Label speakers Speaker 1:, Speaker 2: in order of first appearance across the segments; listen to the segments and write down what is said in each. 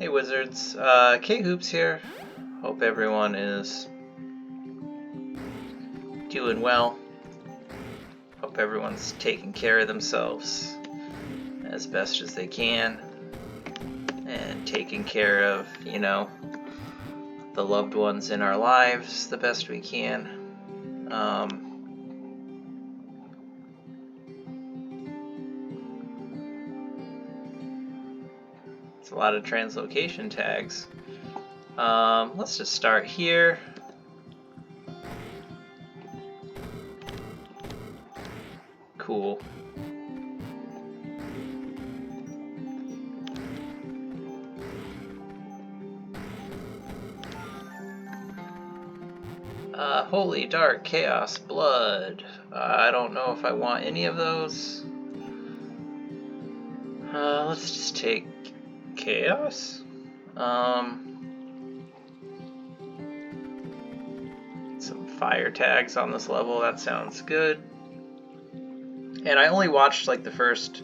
Speaker 1: Hey Wizards, K-Hoops here. Hope everyone is doing well. Hope everyone's taking care of themselves as best as they can. And taking care of, the loved ones in our lives the best we can. It's a lot of translocation tags. Let's just start here. Cool. Holy Dark Chaos Blood. I don't know if I want any of those. Let's just take Chaos. Some fire tags on this level, that sounds good. And I only watched like the first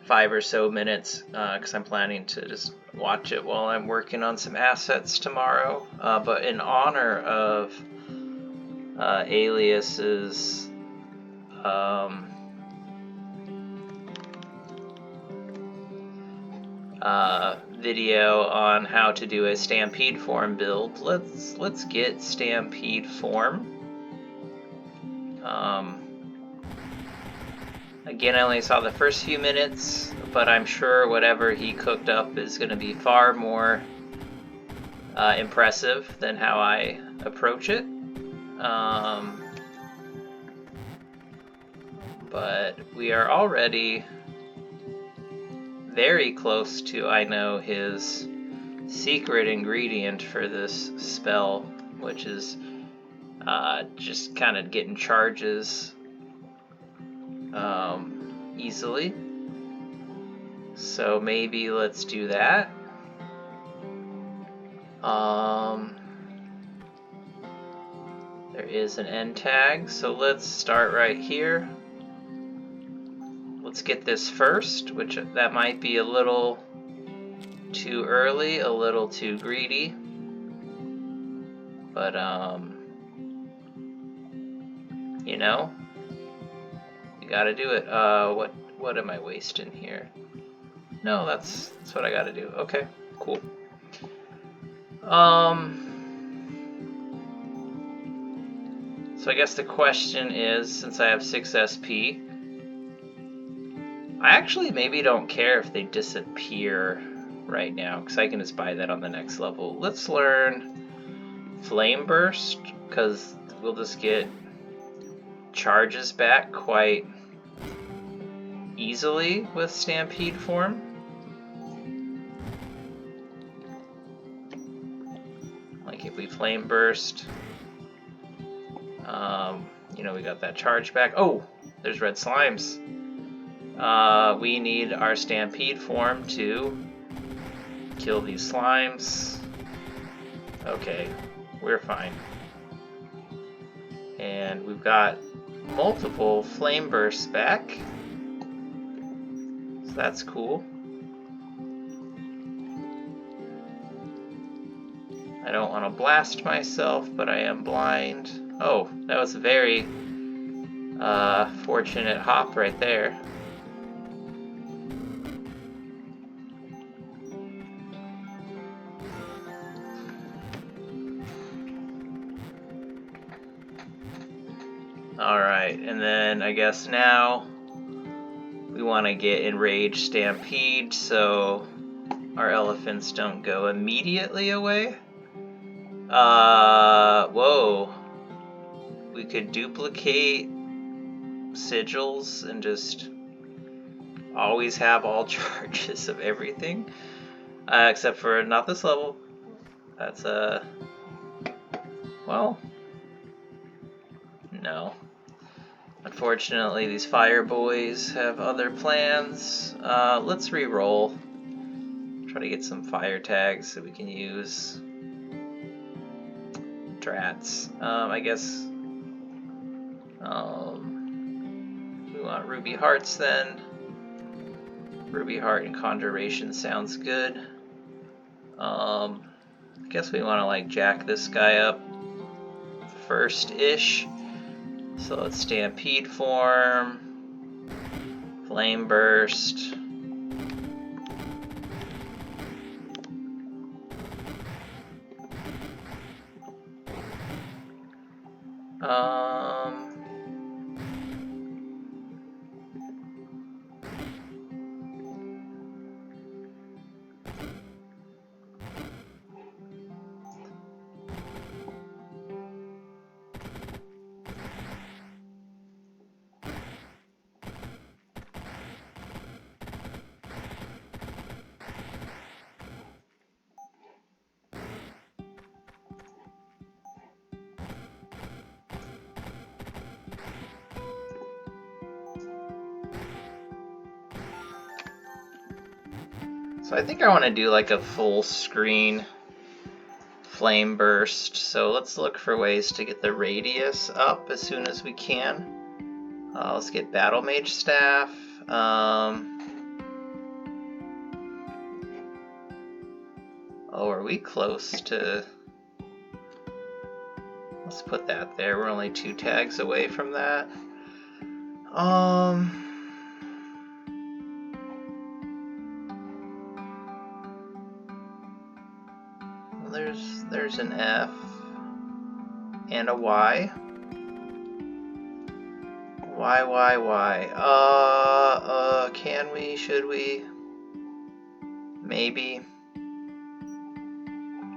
Speaker 1: 5 or so minutes because I'm planning to just watch it while I'm working on some assets tomorrow. But in honor of Alias's video on how to do a Stampede form build, let's get Stampede form. Again, I only saw the first few minutes, but I'm sure whatever he cooked up is going to be far more impressive than how I approach it. But we are already very close to, I know, his secret ingredient for this spell, which is just kind of getting charges easily. So maybe let's do that. There is an end tag, so let's start right here. Let's get this first, which that might be a little too early, a little too greedy. But, you gotta do it. What am I wasting here? No, that's what I gotta do. Okay, cool. So I guess the question is, since I have 6 SP, I actually maybe don't care if they disappear right now, because I can just buy that on the next level. Let's learn Flame Burst, because we'll just get charges back quite easily with Stampede form. Like if we Flame Burst, we got that charge back. Oh, there's red slimes. We need our Stampede form to kill these slimes. Okay, we're fine. And we've got multiple flame bursts back. So that's cool. I don't want to blast myself, but I am blind. Oh, that was a very fortunate hop right there. Alright, and then I guess now we want to get Enraged Stampede so our elephants don't go immediately away. Whoa. We could duplicate sigils and just always have all charges of everything. Except for not this level. That's well, no. Unfortunately, these fire boys have other plans. Let's re-roll. Try to get some fire tags so we can use drats. I guess we want Ruby Hearts then. Ruby Heart and Conjuration sounds good. I guess we want to like jack this guy up first-ish. So let's stampede form, flame burst. So I think I want to do like a full screen flame burst. So let's look for ways to get the radius up as soon as we can. Let's get Battle Mage Staff. Oh, are we close to... Let's put that there. We're only 2 tags away from that. There's an F and a Y. Why? Can we? Should we? Maybe.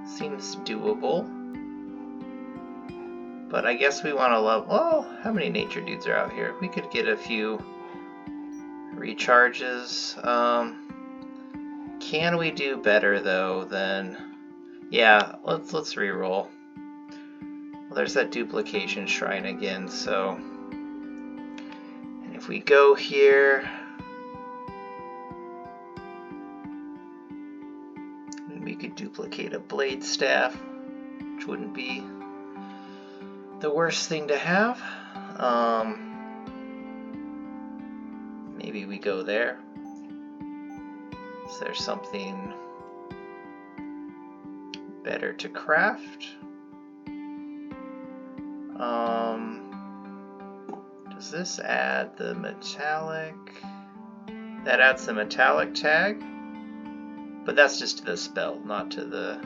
Speaker 1: Seems doable. But I guess we want to level. Oh, how many nature dudes are out here? We could get a few recharges. Can we do better though than? Yeah, let's reroll. Well, there's that duplication shrine again, so and if we go here, we could duplicate a blade staff, which wouldn't be the worst thing to have. Maybe we go there. Is there something better to craft? Does this add the metallic? That adds the metallic tag, but that's just to the spell, not to the...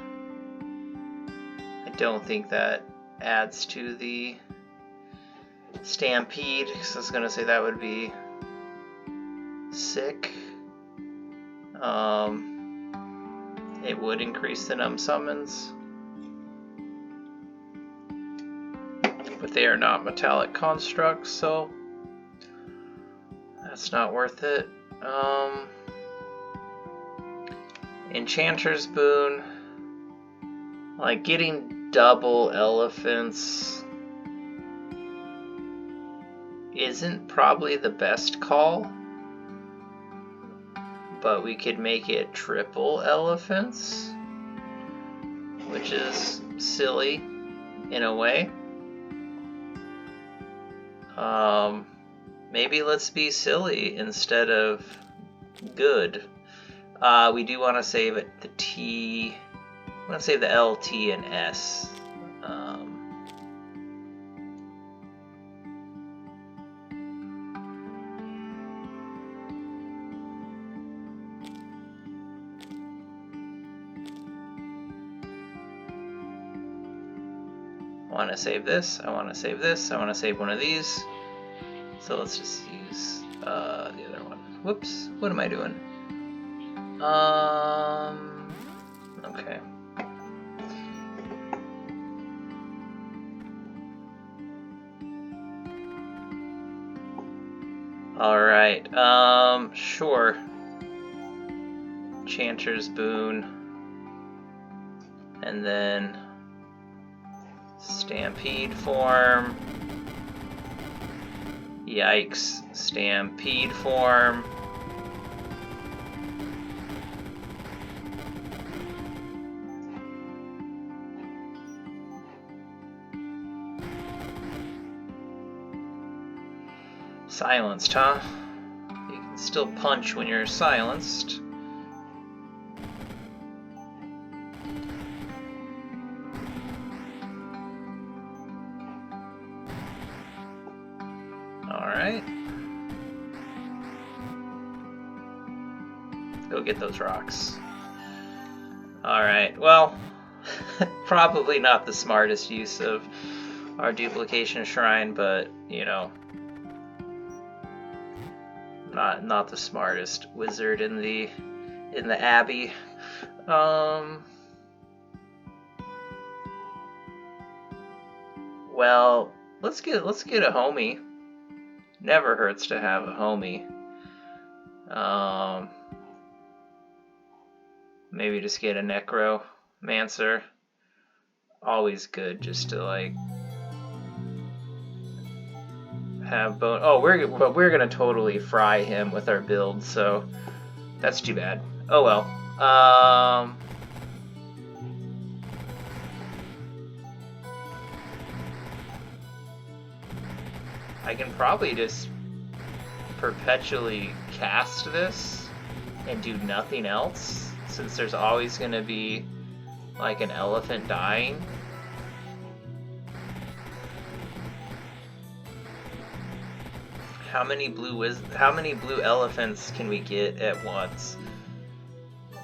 Speaker 1: I don't think that adds to the stampede, because I was going to say that would be sick. It would increase the numb summons, but they are not metallic constructs, so that's not worth it. Enchanter's Boon, like getting double elephants isn't probably the best call, but we could make it triple elephants, which is silly in a way. Maybe let's be silly instead of good. We do want to save it the T. I want to save the L, T, and S. I want to save this. I want to save this. I want to save one of these. So let's just use the other one. Whoops. What am I doing? Okay. Alright, sure. Enchanter's Boon. And then Stampede form. Yikes. Stampede form. Silenced, huh? You can still punch when you're silenced. Go get those rocks. Alright, well, probably not the smartest use of our duplication shrine, but, you know, not the smartest wizard in the abbey. Well, let's get a homie. Never hurts to have a homie. Maybe just get a necromancer. Always good just to like have bone. Oh, we're gonna totally fry him with our build, so that's too bad. Oh well. I can probably just perpetually cast this and do nothing else, since there's always going to be like an elephant dying. How many blue elephants can we get at once?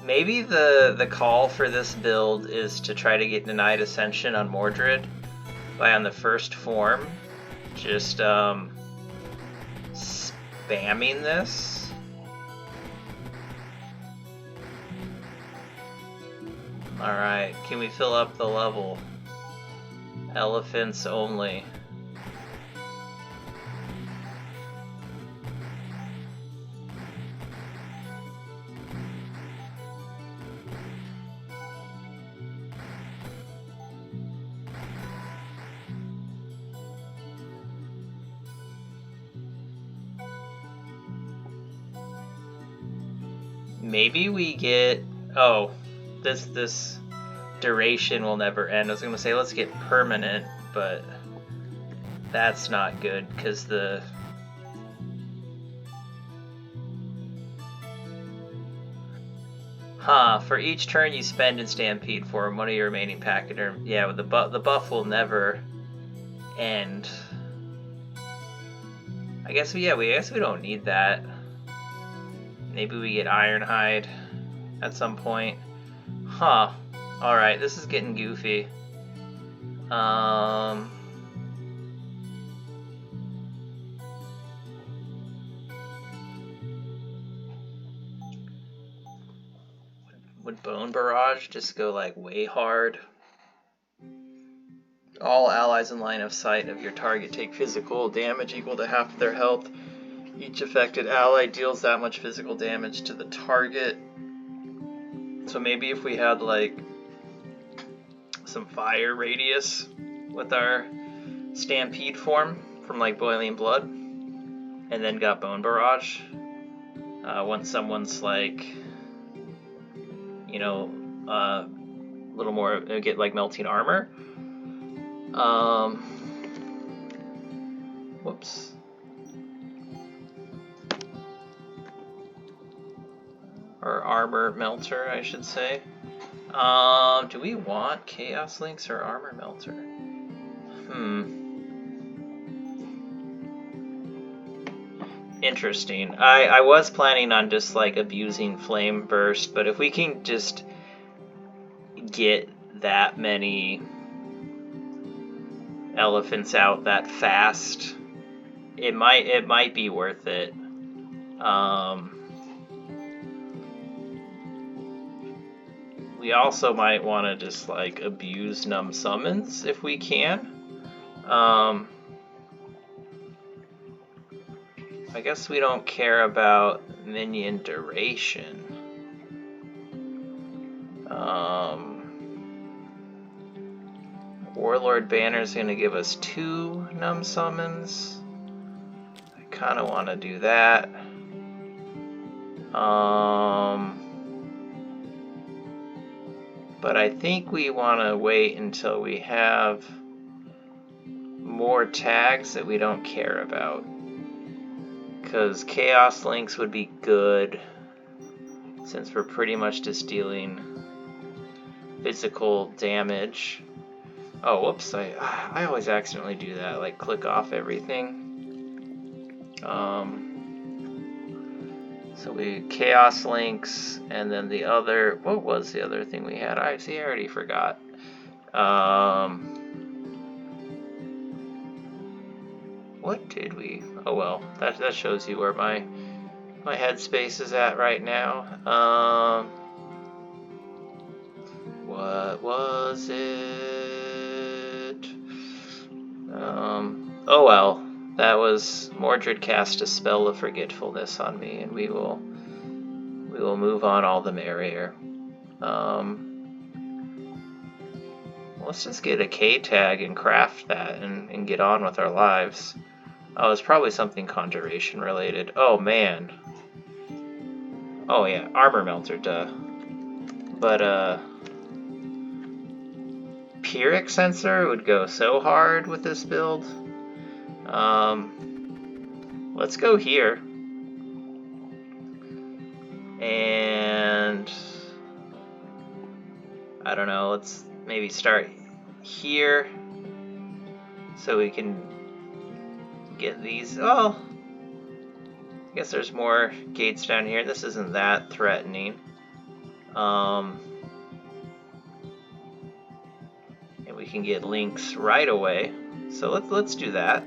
Speaker 1: Maybe the call for this build is to try to get denied ascension on Mordred by on the first form. Just spamming this. Alright, can we fill up the level? Elephants only. Maybe we get, oh, this duration will never end. I was gonna say let's get permanent, but that's not good because for each turn you spend in Stampede form, one of your remaining packet, or yeah, the buff will never end. I guess we don't need that. Maybe we get Ironhide at some point. Huh. Alright, this is getting goofy. Would Bone Barrage just go like way hard? All allies in line of sight of your target take physical damage equal to half their health. Each affected ally deals that much physical damage to the target. So maybe if we had like some fire radius with our Stampede form from like Boiling Blood, and then got Bone Barrage. Once someone's like, you know, a little more, get like Melting Armor. Whoops. Or Armor Melter, I should say. Do we want Chaos Links or Armor Melter? Interesting. I was planning on just like abusing Flame Burst, but if we can just get that many elephants out that fast, it might be worth it. We also might want to just like abuse Numb Summons if we can. I guess we don't care about minion duration. Warlord Banner is going to give us 2 Numb Summons. I kind of want to do that. But I think we want to wait until we have more tags that we don't care about. Because Chaos Links would be good, since we're pretty much just dealing physical damage. Oh, whoops, I always accidentally do that, like click off everything. So we Chaos Links, and then the other, what was the other thing we had? I already forgot. What did we? Oh well, that shows you where my headspace is at right now. What was it? Oh well, that was Mordred cast a spell of forgetfulness on me, and we will move on, all the merrier. Let's just get a K tag and craft that and get on with our lives. Oh, it's probably something conjuration related. Oh man. Oh yeah, armor melter, duh. But Pyrrhic sensor would go so hard with this build. Let's go here. And I don't know, let's maybe start here so we can get these. Oh, I guess there's more gates down here. This isn't that threatening. And we can get links right away. So let's do that.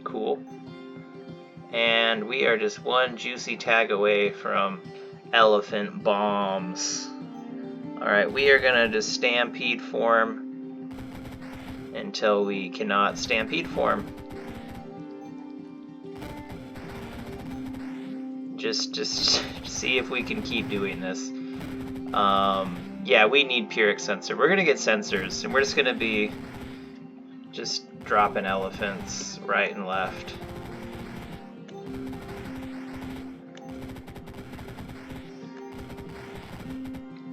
Speaker 1: Cool. And we are just one juicy tag away from elephant bombs. Alright, we are gonna just stampede form until we cannot stampede form. Just see if we can keep doing this. Yeah, we need Pyrrhic sensor. We're gonna get sensors, and we're just gonna be just dropping elephants right and left.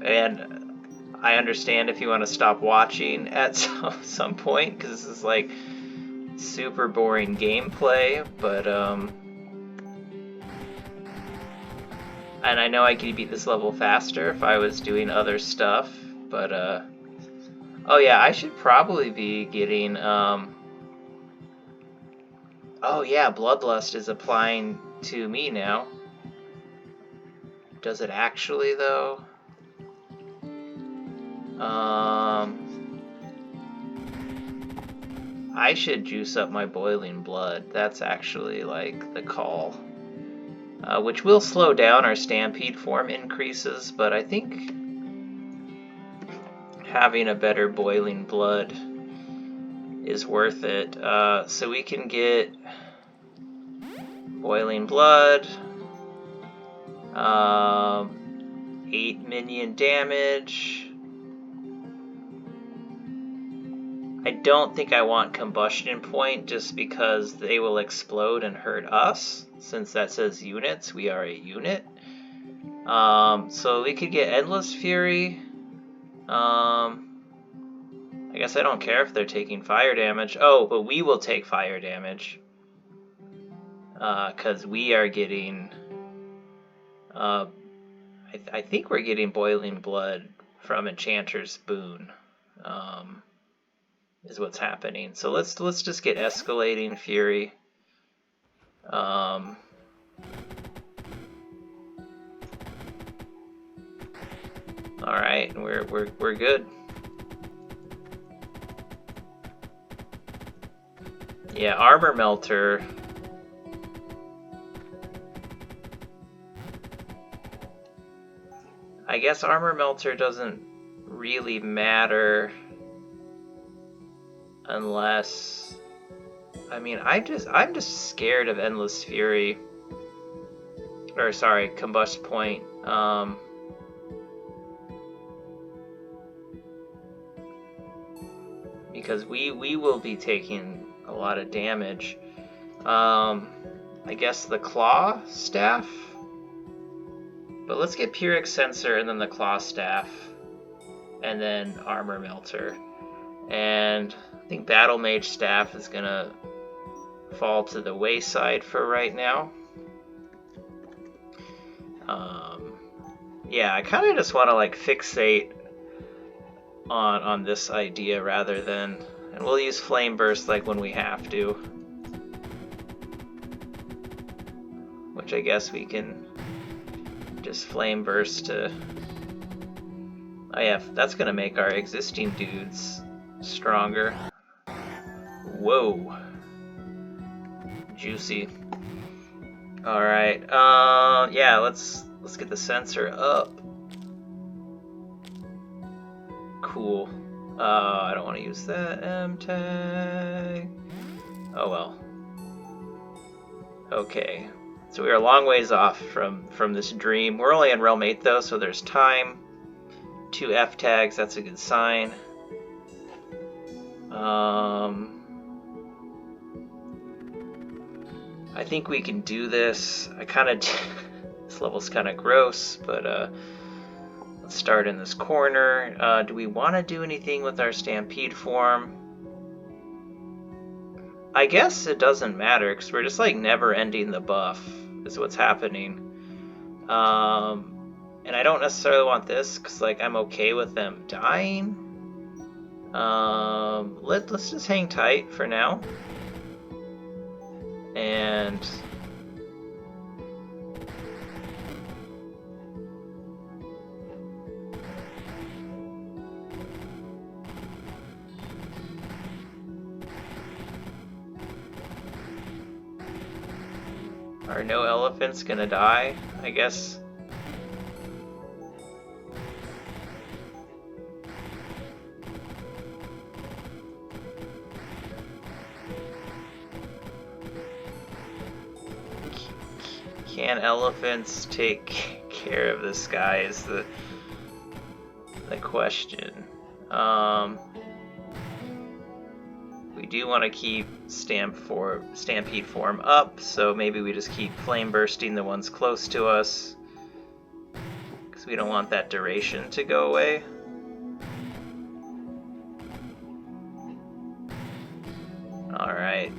Speaker 1: And I understand if you want to stop watching at some point, because this is like super boring gameplay, but and I know I could beat this level faster if I was doing other stuff, but oh yeah, I should probably be getting oh yeah, Bloodlust is applying to me now. Does it actually though? I should juice up my boiling blood. That's actually like the call. Which will slow down our stampede form increases, but I think having a better boiling blood is worth it. So we can get boiling blood, 8 minion damage. I don't think I want combustion point just because they will explode and hurt us. Since that says units, we are a unit. So we could get Endless Fury. I guess I don't care if they're taking fire damage. Oh, but we will take fire damage. Because we are getting... I think we're getting Boiling Blood from Enchanter's Boon. Is what's happening. So let's just get Escalating Fury. All right, we're good. Yeah, Armor Melter. I guess Armor Melter doesn't really matter unless, I mean, I'm just scared of Endless Fury, or sorry, Combust Point. Because we will be taking a lot of damage. I guess the Claw Staff, but let's get Pyrrhic Sensor and then the Claw Staff, and then Armor Melter. And I think Battle Mage Staff is gonna fall to the wayside for right now. Yeah, I kind of just want to like fixate on this idea rather than, and we'll use Flame Burst like when we have to. which I guess we can just flame burst to... Oh yeah, that's gonna make our existing dudes stronger. Whoa. Juicy. Alright, yeah, let's get the sensor up. Cool. I don't want to use that M-tag. Oh well. Okay. So we are a long ways off from this dream. We're only in Realm 8 though, so there's time. 2 F-tags, that's a good sign. I think we can do this. This level's kind of gross, but let's start in this corner. Do we want to do anything with our Stampede form? I guess it doesn't matter, because we're just like never ending the buff, is what's happening. And I don't necessarily want this, because like I'm okay with them dying. Let's just hang tight for now. And are no elephants gonna die? I guess. Can elephants take care of this guy is the question. We do want to keep Stampede form up, so maybe we just keep flame bursting the ones close to us, because we don't want that duration to go away. Alright,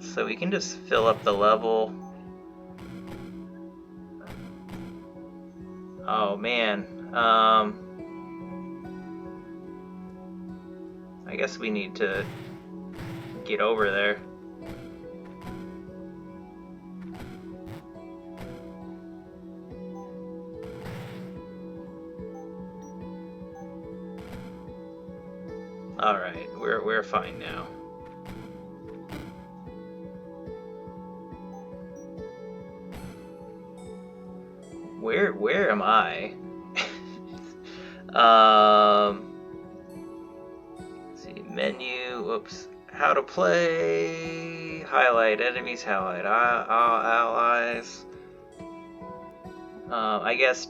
Speaker 1: so we can just fill up the level. Oh man, I guess we need to get over there. Alright, we're fine now. Where am I? Let's see, menu, whoops. How to play, highlight, enemies, highlight, allies. I guess,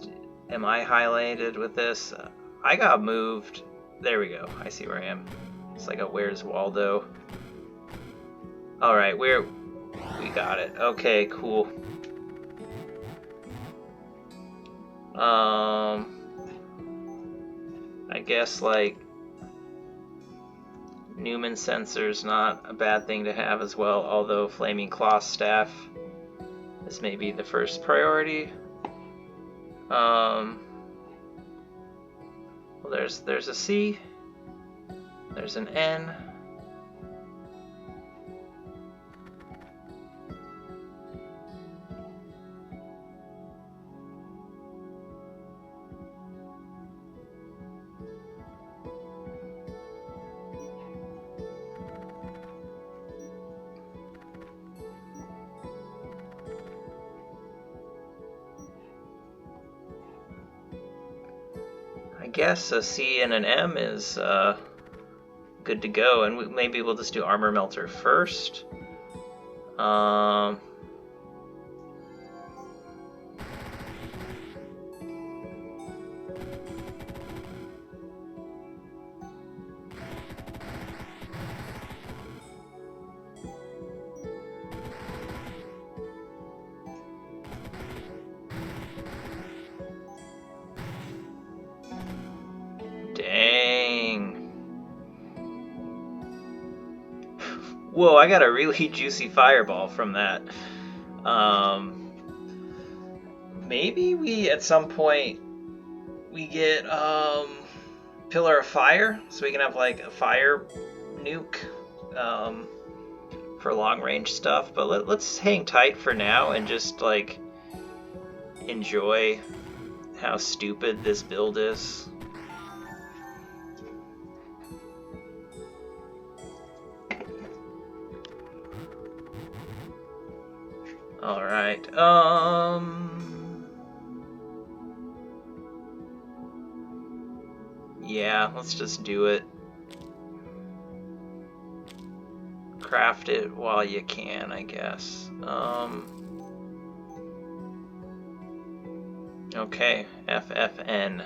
Speaker 1: am I highlighted with this? I got moved. There we go, I see where I am. It's like a Where's Waldo. Alright, we got it. Okay, cool. I guess like Newman sensor's not a bad thing to have as well, although Flaming Claw Staff is maybe the first priority. Well, there's a C, there's an N. I guess a C and an M is good to go, and maybe we'll just do Armor Melter first. Whoa, I got a really juicy fireball from that. Maybe we, at some point, we get Pillar of Fire, so we can have like a fire nuke. for long range stuff, but let's hang tight for now and just like enjoy how stupid this build is. Alright, yeah, let's just do it. Craft it while you can, I guess. Okay, FFN.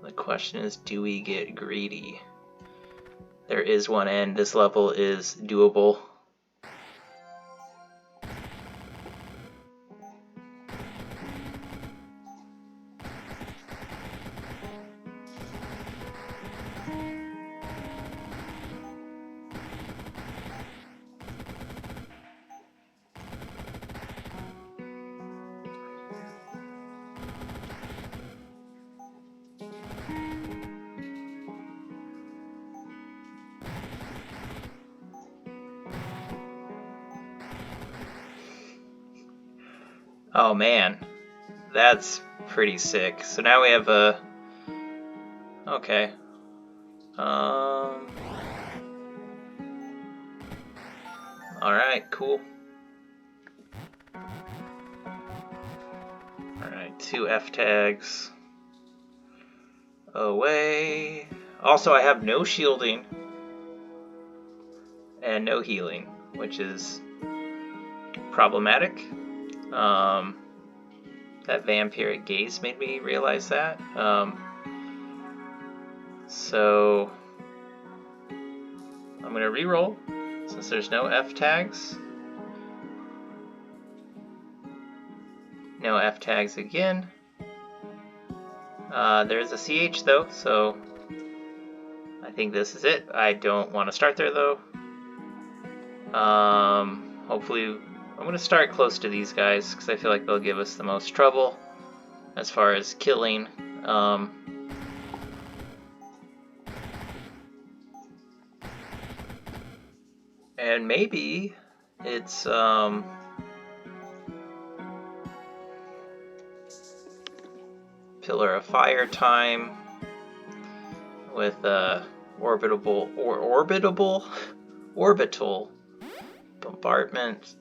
Speaker 1: The question is, do we get greedy? There is one end. This level is doable. Oh man, that's pretty sick. So now we have a... Okay. Alright, cool. Alright, 2 F tags. Away. Also, I have no shielding. And no healing, which is problematic. That vampiric gaze made me realize that. So I'm gonna reroll since there's no F tags. No F tags again. There's a CH though, so I think this is it. I don't want to start there though. Hopefully I'm going to start close to these guys because I feel like they'll give us the most trouble as far as killing. And maybe it's Pillar of Fire time with orbital bombardment.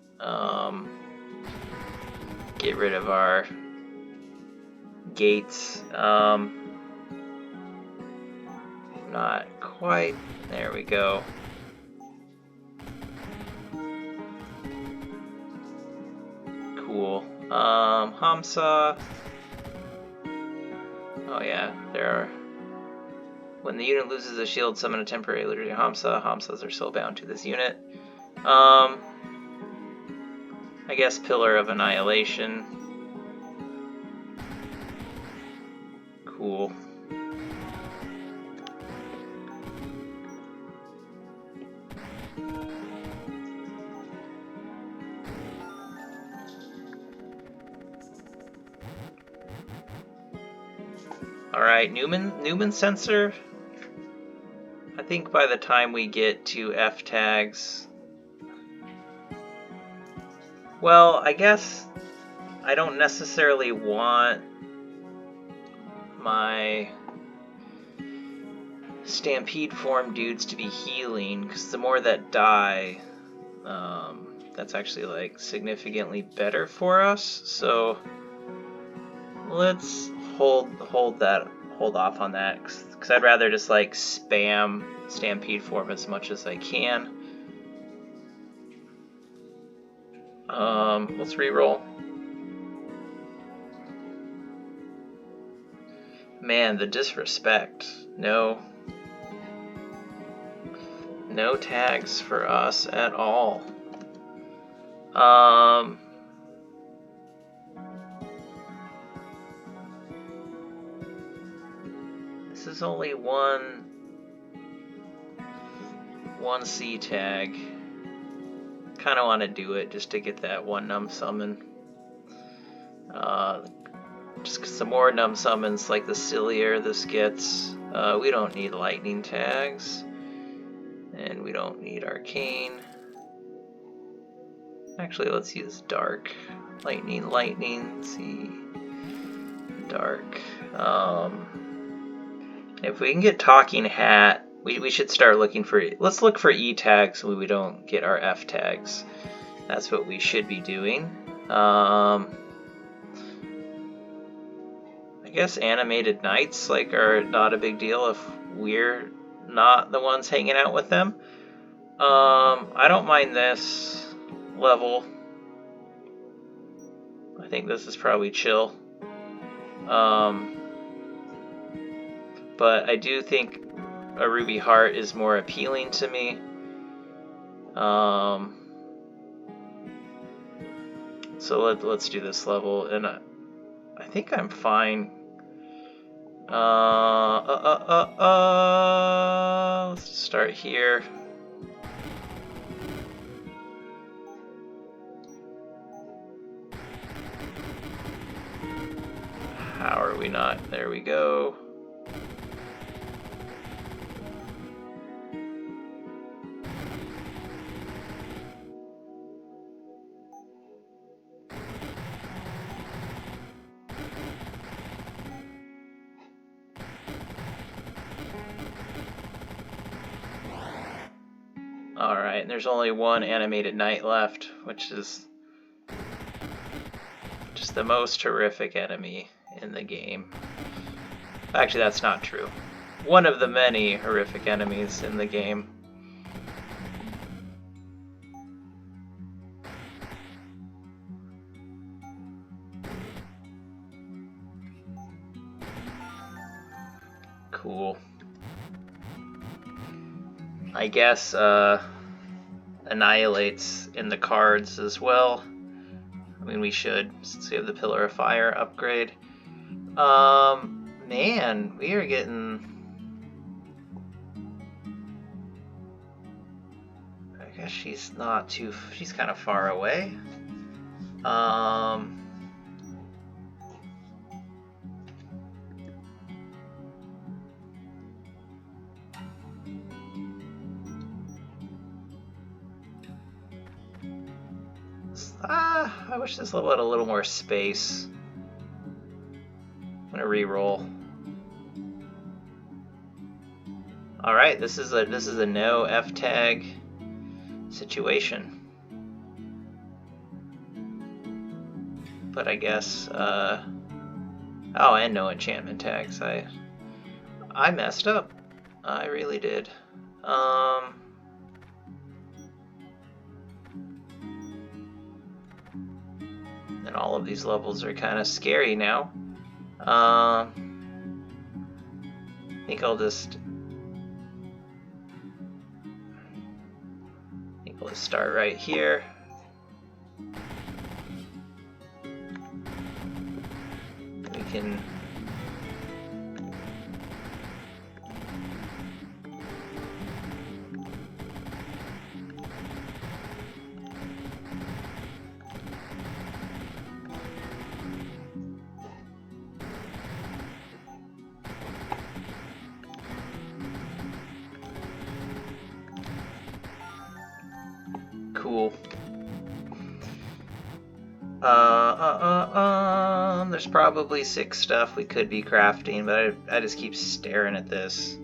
Speaker 1: Get rid of our gates. Not quite. There we go. Cool. Hamsa. Oh yeah, there are. When the unit loses a shield, summon a temporary illusory Hamsa. Hamsas are still bound to this unit. I guess Pillar of Annihilation. Cool. Alright, Newman sensor. I think by the time we get to F tags... Well, I guess I don't necessarily want my Stampede form dudes to be healing, because the more that die, that's actually like significantly better for us. So let's hold off on that, because I'd rather just like spam Stampede form as much as I can. Let's reroll. Man, the disrespect. No tags for us at all. This is only one C tag. Kind of want to do it just to get that one numb summon. Just because the more numb summons, like the sillier this gets. We don't need lightning tags. And we don't need arcane. Actually, let's use dark. Lightning, see. Dark. If we can get talking hat, we should start looking for, let's look for E tags so we don't get our F tags. That's what we should be doing. I guess animated knights are not a big deal if we're not the ones hanging out with them. I don't mind this level. I think this is probably chill. But I do think a ruby heart is more appealing to me. So let's do this level, and I think I'm fine. Let's start here. How are we not? There we go. Alright, and there's only one animated knight left, which is just the most horrific enemy in the game. Actually, that's not true. One of the many horrific enemies in the game. Cool. I guess annihilates in the cards as well. I mean, we should, since we have the Pillar of Fire upgrade. Man, we are getting... I guess she's not too... She's kind of far away. I wish this level had a little more space. I'm gonna re-roll. All right, this is a no F tag situation. But I guess oh, and no enchantment tags. I messed up. I really did. And all of these levels are kind of scary now. I think I'll just start right here. We can cool. There's probably 6 stuff we could be crafting, but I just keep staring at this.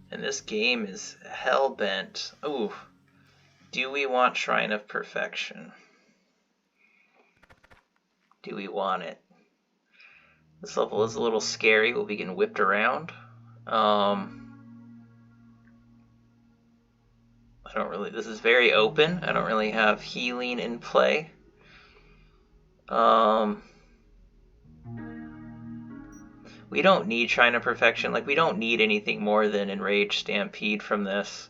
Speaker 1: And this game is hell-bent. Ooh. Do we want Shrine of Perfection? Do we want it? This level is a little scary. We'll be getting whipped around. I don't really... This is very open. I don't really have healing in play. We don't need Shrine of Perfection. Like, we don't need anything more than Enraged Stampede from this.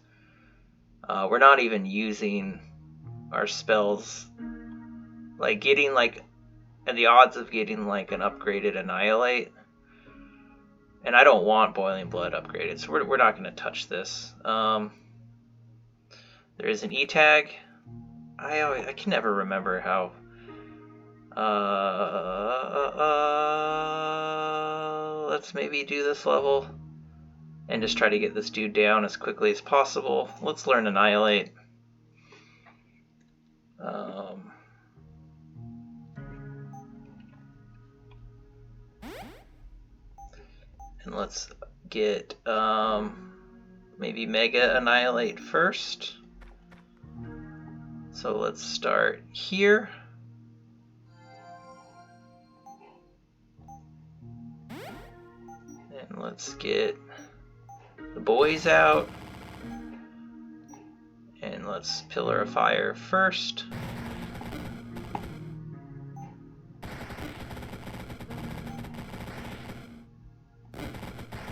Speaker 1: We're not even using our spells, like getting like, and the odds of getting like an upgraded Annihilate. And I don't want Boiling Blood upgraded, so we're not going to touch this. There is an E-tag. I can never remember how. Let's maybe do this level and just try to get this dude down as quickly as possible. Let's learn Annihilate. And let's get maybe Mega Annihilate first. So let's start here. And let's get the boys out. And let's Pillar of Fire first.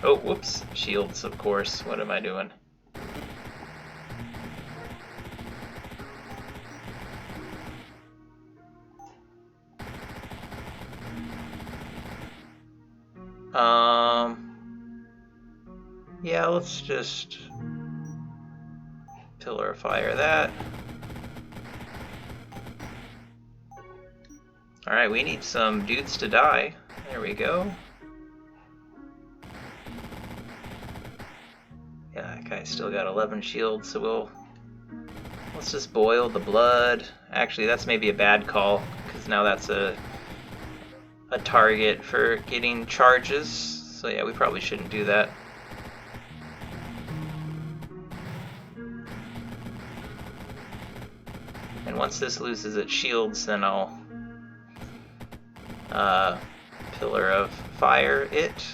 Speaker 1: Oh, whoops. Shields, of course. What am I doing? Yeah, let's just Pillar of Fire that. Alright, we need some dudes to die. There we go. Yeah, that guy's still got 11 shields, so let's just boil the blood. Actually, that's maybe a bad call, because now that's a target for getting charges. So yeah, we probably shouldn't do that. And once this loses its shields, then I'll Pillar of Fire it.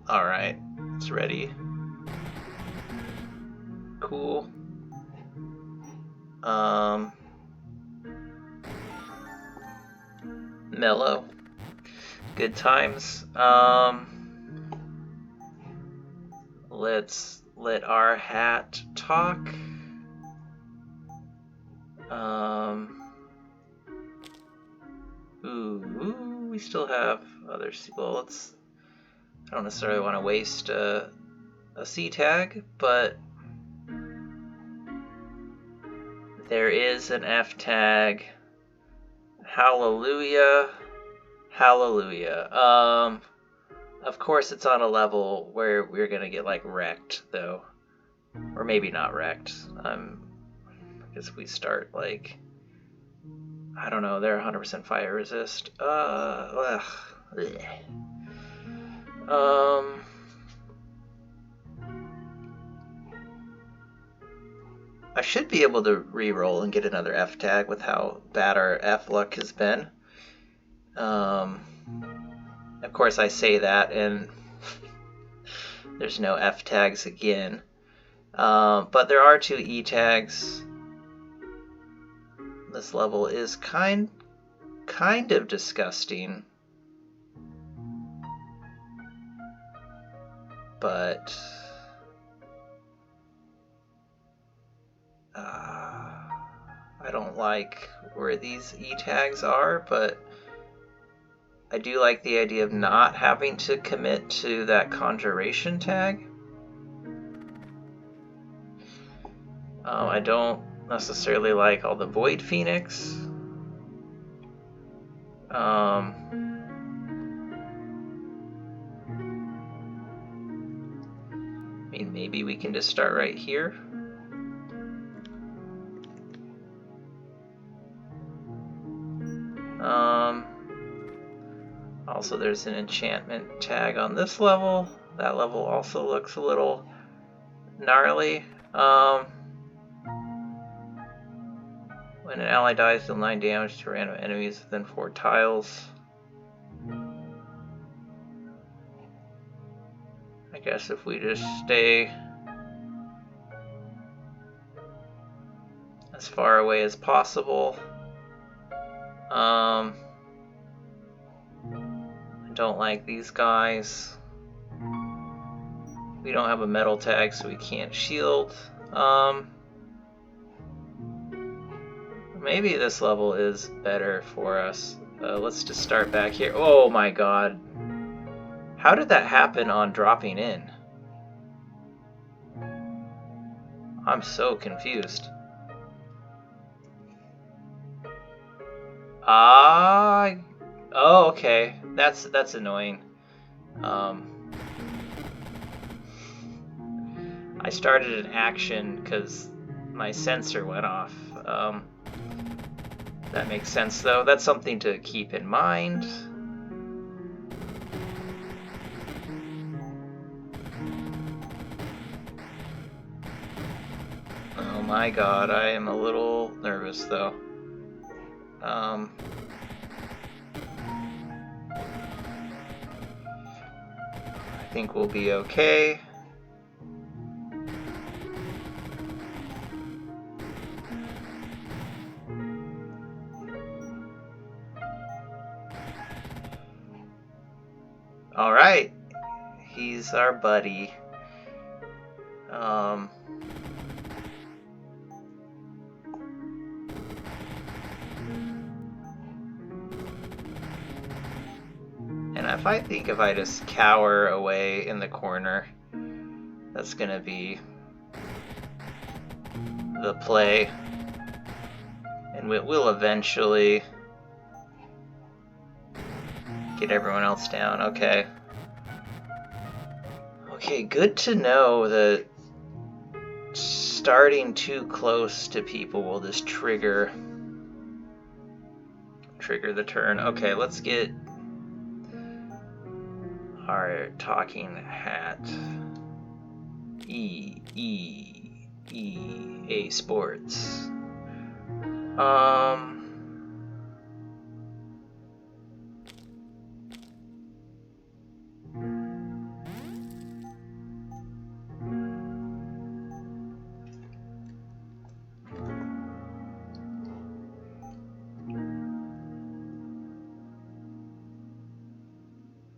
Speaker 1: Alright, it's ready. Cool. Mellow. Good times. Let's let our hat talk. Ooh, we still have other. Well, I don't necessarily want to waste a C tag, but there is an F tag. Hallelujah, hallelujah. Of course, it's on a level where we're gonna get like wrecked, though, or maybe not wrecked. I guess we start like, I don't know. They're 100% fire resist. I should be able to re-roll and get another F tag with how bad our F luck has been. Of course, I say that, and there's no F tags again. But there are 2 E tags. This level is kind of disgusting. But I don't like where these E tags are, but I do like the idea of not having to commit to that conjuration tag. I don't necessarily like all the Void Phoenix. I mean, maybe we can just start right here. Also, there's an enchantment tag on this level. That level also looks a little gnarly. When an ally dies, deal 9 damage to random enemies within 4 tiles. I guess if we just stay as far away as possible. I don't like these guys. We don't have a metal tag, so we can't shield. Maybe this level is better for us. Let's just start back here. Oh my god. How did that happen on dropping in? I'm so confused. Oh, okay. That's annoying. I started an action because my sensor went off. That makes sense, though. That's something to keep in mind. Oh my god, I am a little nervous, though. I think we'll be okay. Alright, he's our buddy. And if I just cower away in the corner, that's gonna be the play. And we'll eventually get everyone else down. Okay. Okay, good to know that starting too close to people will just trigger the turn. Okay, let's get our talking hat. EA Sports.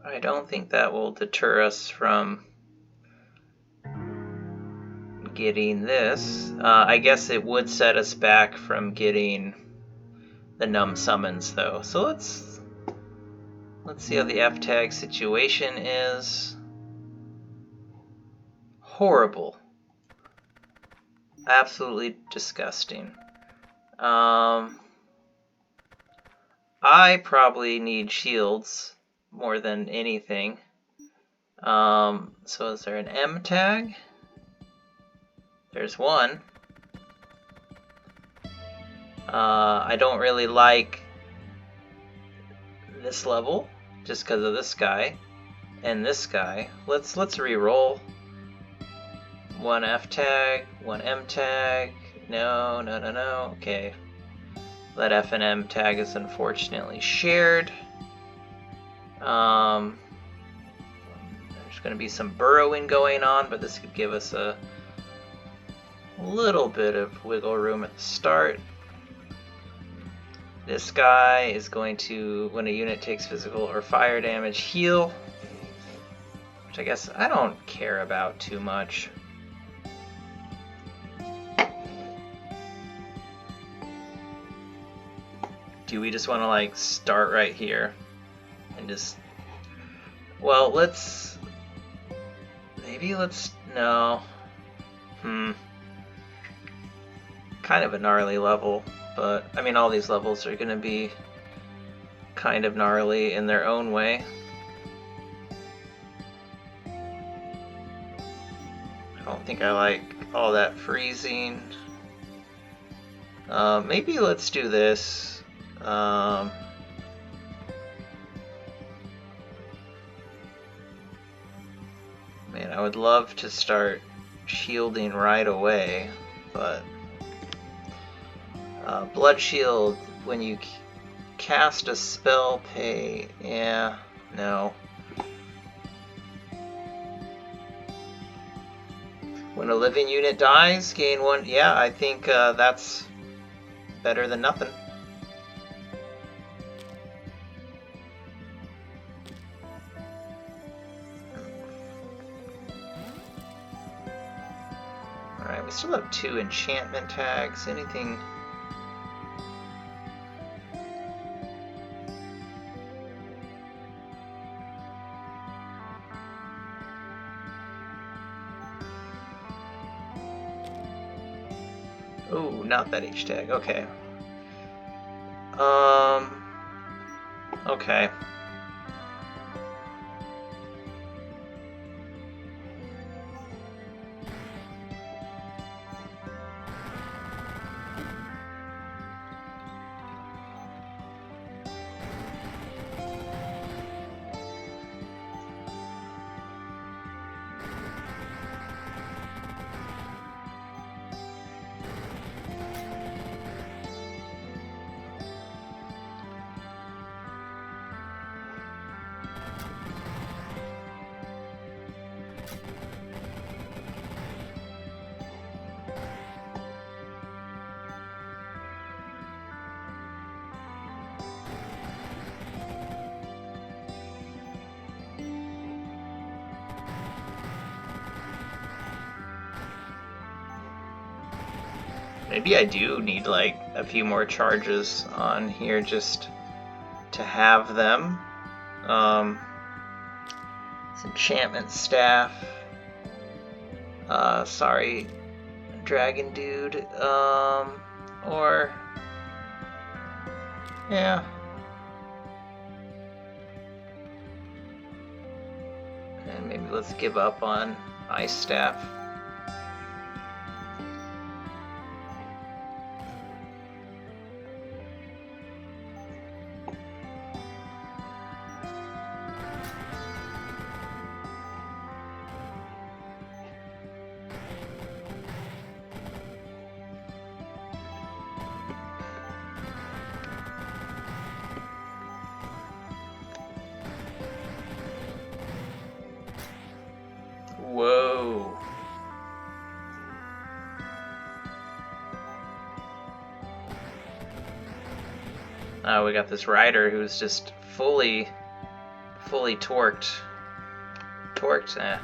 Speaker 1: I don't think that will deter us from getting this. I guess it would set us back from getting the numb summons, though. So let's see how the F tag situation is. Horrible. Absolutely disgusting. I probably need shields more than anything. So is there an M tag? There's one. I don't really like this level just because of this guy and this guy. Let's re-roll. One F tag, one M tag. No. Okay. That F and M tag is unfortunately shared. There's going to be some burrowing going on, but this could give us a little bit of wiggle room at the start. This guy is going to, when a unit takes physical or fire damage, heal, which I guess I don't care about too much. Do we just want to like start right here and just, well, no. Kind of a gnarly level, but I mean all these levels are going to be kind of gnarly in their own way. I don't think I like all that freezing. Maybe let's do this. Man, I would love to start shielding right away, but Blood Shield, when you cast a spell, pay, yeah, no. When a living unit dies, gain one, yeah, I think that's better than nothing. still have 2 enchantment tags. Anything? Oh, not that H tag. Okay. Okay. Maybe I do need like a few more charges on here just to have them. It's enchantment staff. Sorry, dragon dude. Or yeah. And maybe let's give up on ice staff. Whoa. We got this rider who's just fully torqued. Eh.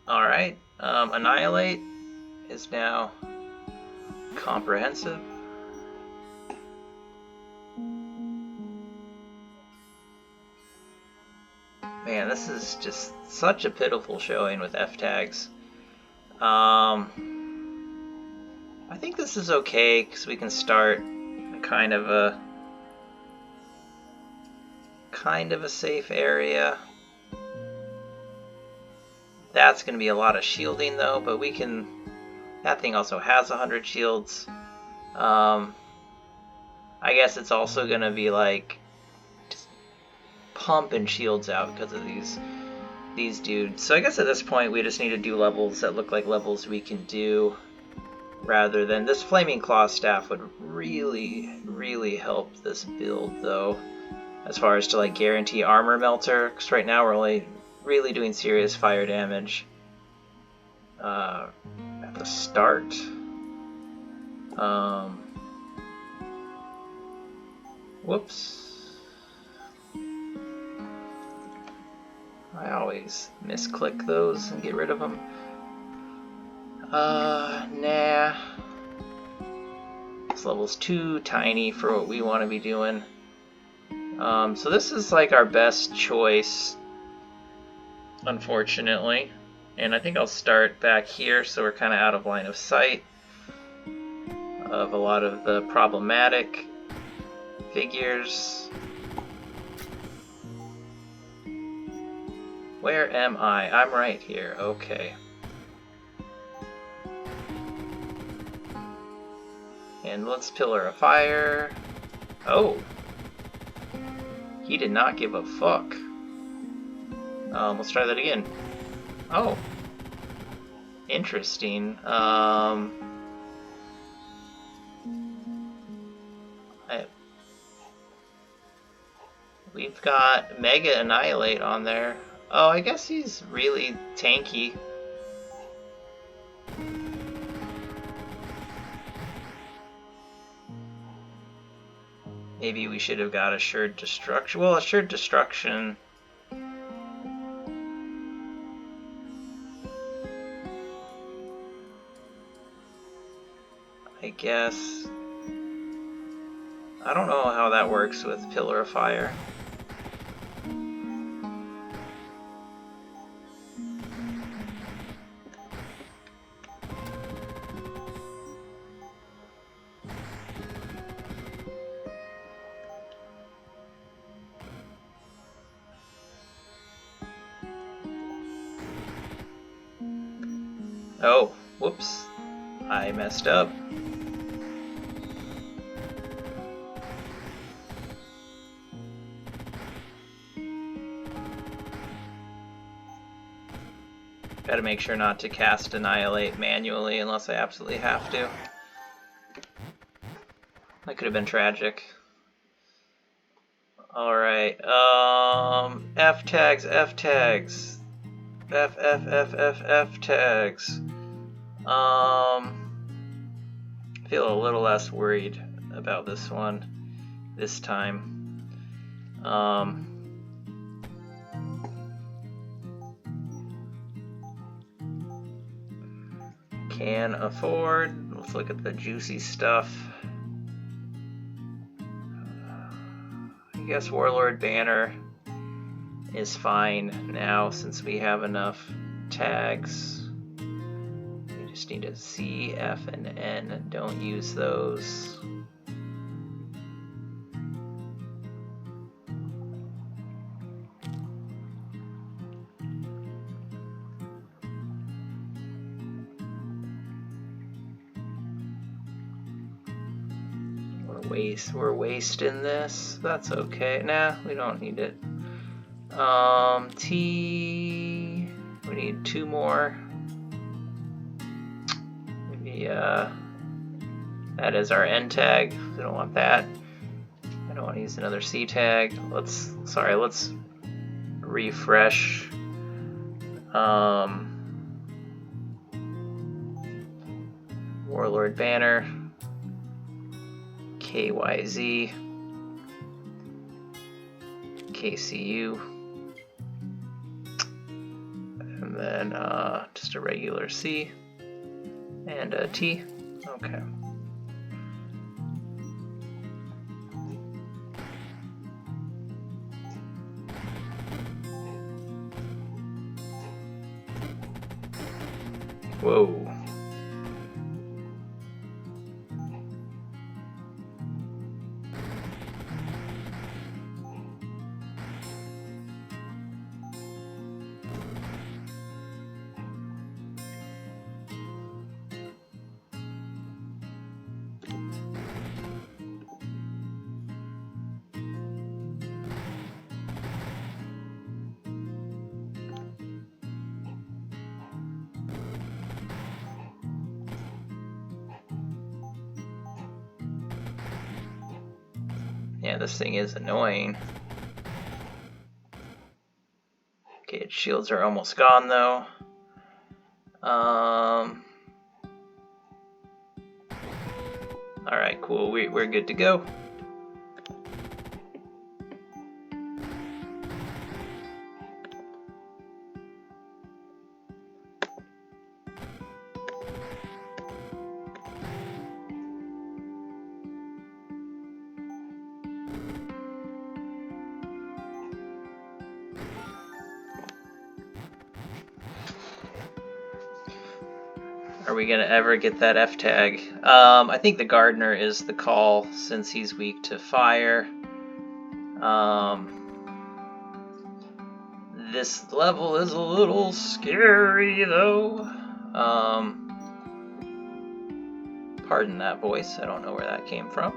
Speaker 1: Alright, Annihilate is now comprehensive. Man, this is just such a pitiful showing with F tags. I think this is okay because we can start kind of a safe area. That's going to be a lot of shielding though, but we can. That thing also has 100 shields. I guess it's also going to be like just pumping shields out because of these dudes. So I guess at this point we just need to do levels that look like levels we can do, rather than this Flaming Claw staff would really help this build though, as far as to like guarantee armor melter, because right now we're only really doing serious fire damage at the start. Whoops. I always misclick those and get rid of them. Nah. This level's too tiny for what we want to be doing. So this is like our best choice, unfortunately. And I think I'll start back here so we're kind of out of line of sight of a lot of the problematic figures. Where am I? I'm right here. Okay. And let's Pillar of Fire. Oh. He did not give a fuck. Let's try that again. Oh. Interesting. We've got Mega Annihilate on there. Oh, I guess he's really tanky. Maybe we should have got Assured Destruction. Well, Assured Destruction... I guess... I don't know how that works with Pillar of Fire. Oh, whoops. I messed up. Gotta make sure not to cast Annihilate manually unless I absolutely have to. That could have been tragic. Alright, F tags, F tags. F tags. I feel a little less worried about this one this time. Can afford. Let's look at the juicy stuff. I guess Warlord Banner is fine now since we have enough tags. We just need a C, F, and N. Don't use those. We're wasting this. That's okay. Nah, we don't need it. T. We need 2 more. Maybe that is our N tag. We don't want that. I don't want to use another C tag. Let's refresh. Warlord Banner. KYZ, KCU, and then just a regular C and a T. Okay. Whoa. Yeah, this thing is annoying. Okay, its shields are almost gone though. Alright, cool. We're good to go. Are we gonna ever get that F tag? I think the Gardener is the call since he's weak to fire. This level is a little scary though. Pardon that voice, I don't know where that came from.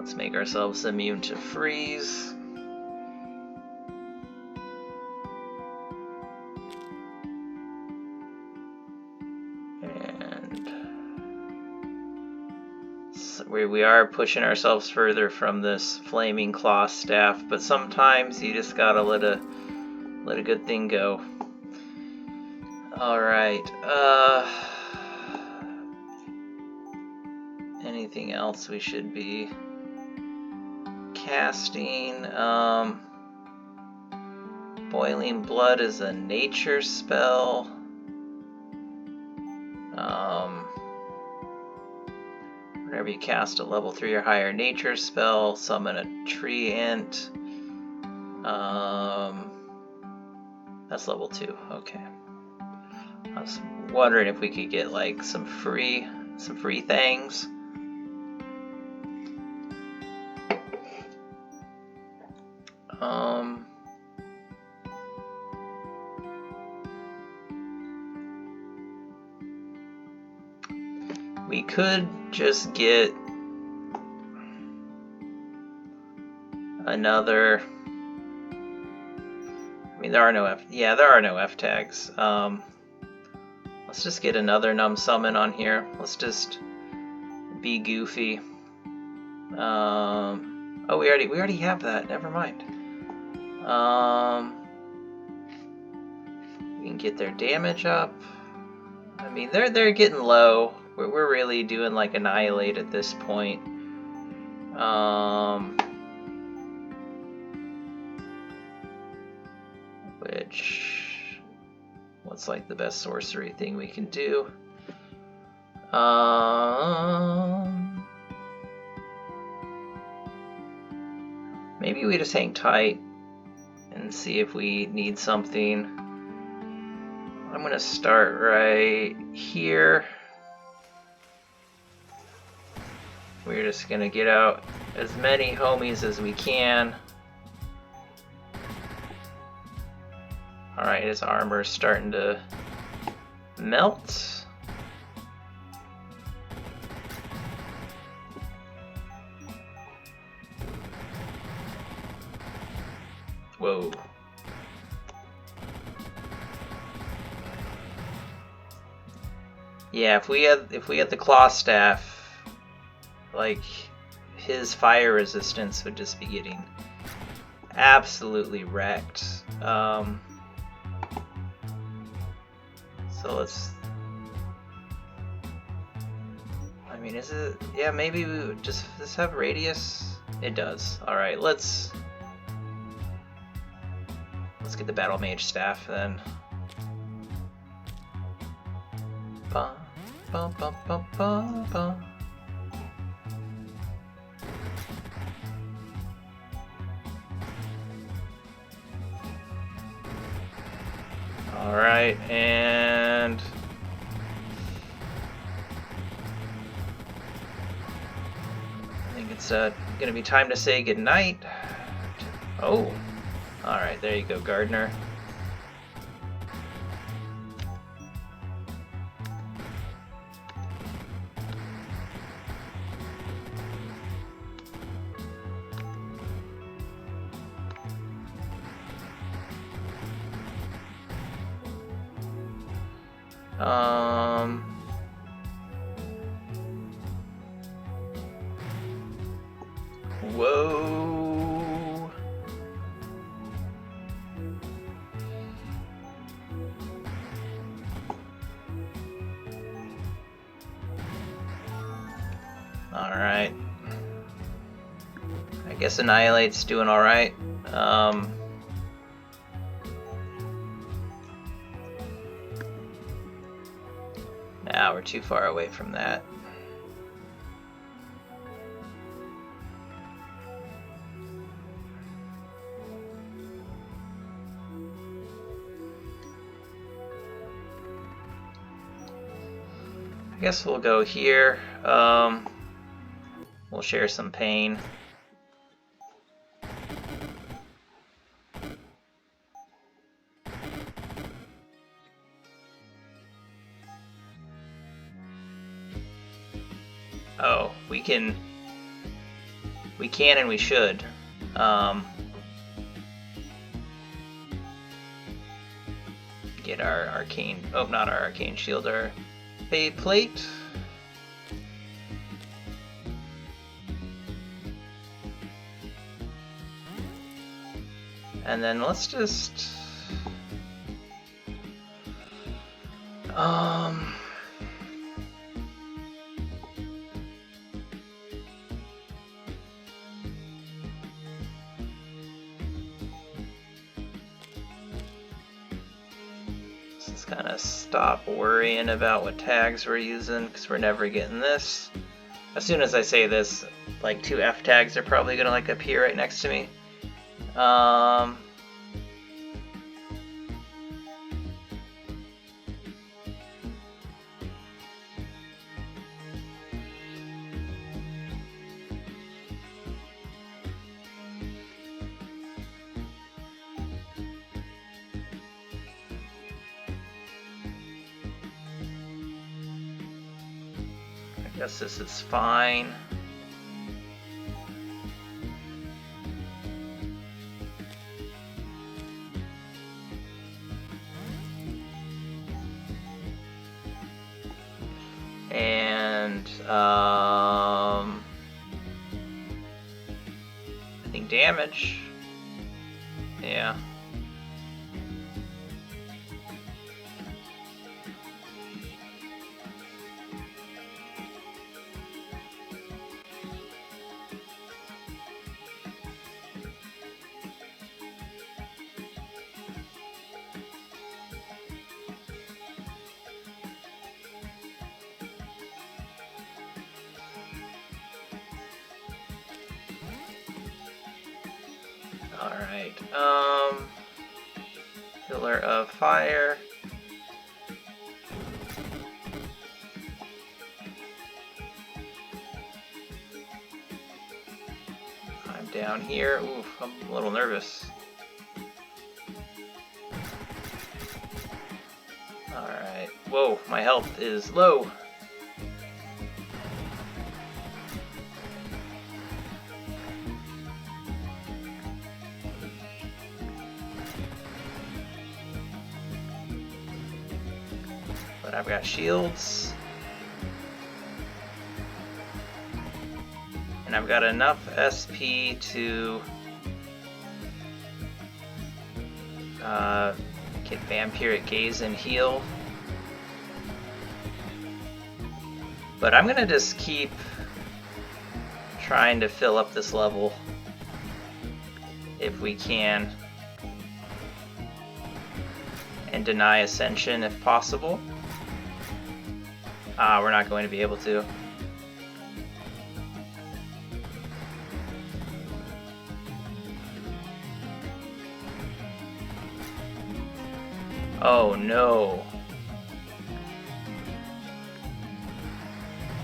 Speaker 1: Let's make ourselves immune to freeze. We are pushing ourselves further from this flaming claw staff, but sometimes you just gotta let a good thing go. Alright, anything else we should be casting? Boiling Blood is a nature spell. Whenever you cast a level 3 or higher nature spell, summon a tree ant. That's level 2. Okay. I was wondering if we could get like some free things. We could just get another. I mean, there are no F tags. Let's just get another numb summon on here. Let's just be goofy. Oh, we already have that. Never mind. We can get their damage up. I mean, they're getting low. We're really doing like Annihilate at this point. What's like the best sorcery thing we can do? Maybe we just hang tight and see if we need something. I'm gonna start right here. We're just gonna get out as many homies as we can. Alright, his armor's starting to melt. Whoa. Yeah, if we had the claw staff, like his fire resistance would just be getting absolutely wrecked. So let's. I mean, is it? Yeah, maybe we would just. Does this have radius? It does. All right, let's get the battle mage staff then. Ba, ba, ba, ba, ba, ba. All right, and I think it's gonna be time to say goodnight. Oh, all right, there you go, Gardener. Whoa. All right. I guess Annihilate's doing all right. Nah, we're too far away from that. I guess we'll go here. We'll share some pain. Oh, we can We can and we should. Get our arcane, oh, not our arcane shield, our Fade Plate. And then let's just let's kind of stop worrying about what tags we're using, because we're never getting this. As soon as I say this, like 2 F tags are probably gonna like appear right next to me. I guess this is fine. And I think damage. Yeah. Alright, Pillar of Fire. I'm down here. Ooh, I'm a little nervous. Alright, whoa, my health is low. But I've got shields. And I've got enough SP to get Vampiric Gaze and heal. But I'm gonna just keep trying to fill up this level if we can. And deny Ascension if possible. We're not going to be able to. Oh no.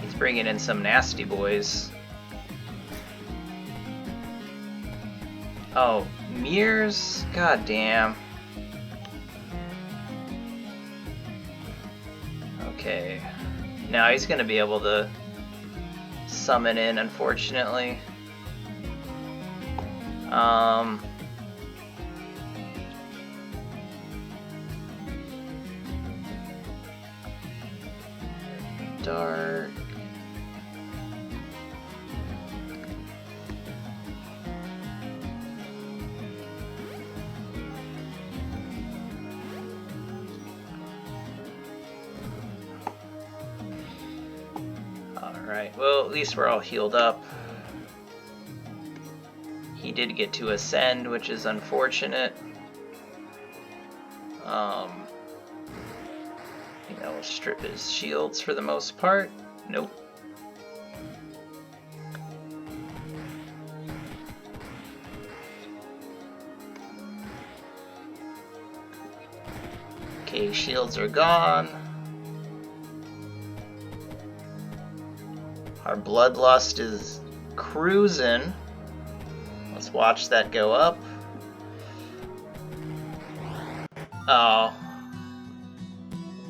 Speaker 1: He's bringing in some nasty boys. Oh, mirrors? God damn. Okay. Now he's going to be able to summon in, unfortunately. Dark. Alright, well, at least we're all healed up. He did get to ascend, which is unfortunate. I think that will strip his shields for the most part. Nope. Okay, shields are gone. Our bloodlust is cruising. Let's watch that go up. Oh.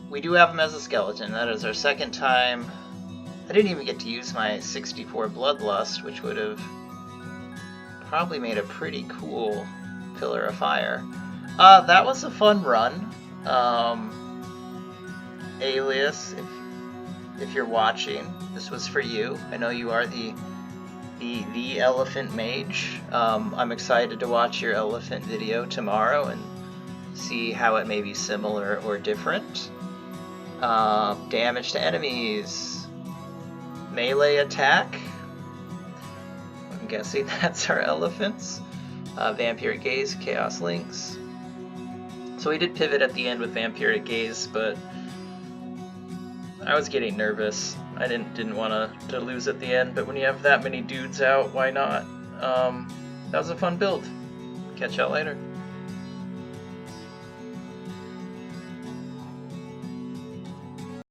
Speaker 1: We do have him as a skeleton. That is our second time. I didn't even get to use my 64 bloodlust, which would have probably made a pretty cool Pillar of Fire. That was a fun run. Alias, if you're watching, this was for you. I know you are the elephant mage. I'm excited to watch your elephant video tomorrow and see how it may be similar or different. Damage to enemies. Melee attack. I'm guessing that's our elephants. Vampiric Gaze, Chaos Links. So we did pivot at the end with Vampiric Gaze, but I was getting nervous. I didn't want to lose at the end, but when you have that many dudes out, why not? That was a fun build. Catch y'all later.